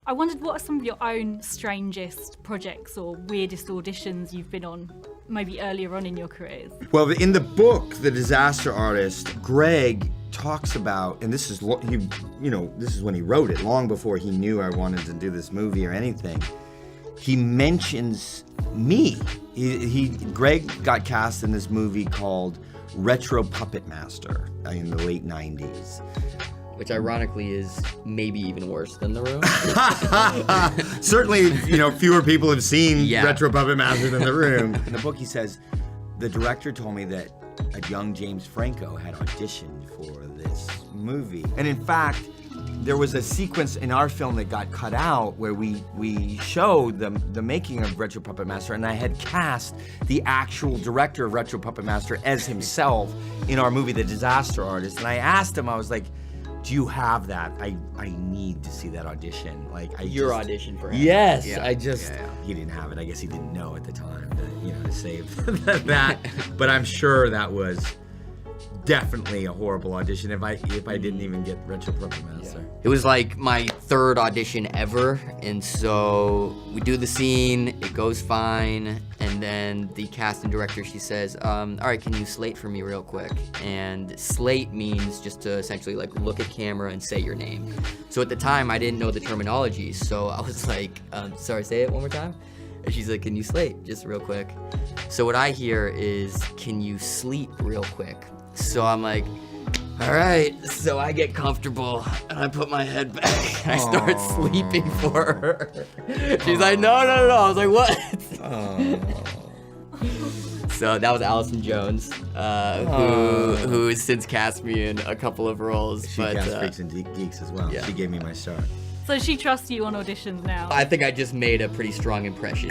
I wondered, what are some of your own strangest projects or weirdest auditions you've been on, maybe earlier on in your careers? Well, in the book, The Disaster Artist, Greg talks about, and this is this is when he wrote it, long before he knew I wanted to do this movie or anything. He mentions me. Greg got cast in this movie called Retro Puppet Master in the late 90s. Which ironically is maybe even worse than The Room. Certainly, fewer people have seen Yeah. Retro Puppet Master than The Room. In the book, he says, the director told me that a young James Franco had auditioned for this movie. And in fact, there was a sequence in our film that got cut out where we showed the making of Retro Puppet Master, and I had cast the actual director of Retro Puppet Master as himself in our movie, The Disaster Artist. And I asked him, I was like, do you have that? I need to see that audition. Your audition for him. Yes, Yeah. He didn't have it. I guess he didn't know at the time to save that. But I'm sure that was definitely a horrible audition if I didn't even get Retro Puppet Master. Yeah. It was like my third audition ever, and so we do the scene, it goes fine, and then the casting director, she says, all right, can you slate for me real quick? And slate means just to essentially look at camera and say your name. So at the time, I didn't know the terminology, so I was like, sorry, say it one more time? And she's like, can you slate, just real quick? So what I hear is, can you sleep real quick? So I'm like, all right. So I get comfortable and I put my head back and I start sleeping for her. She's like, no. I was like, what? So that was Allison Jones, who has since cast me in a couple of roles. She cast Freaks and Geeks as well. Yeah. She gave me my start. So she trusts you on auditions now? I think I just made a pretty strong impression.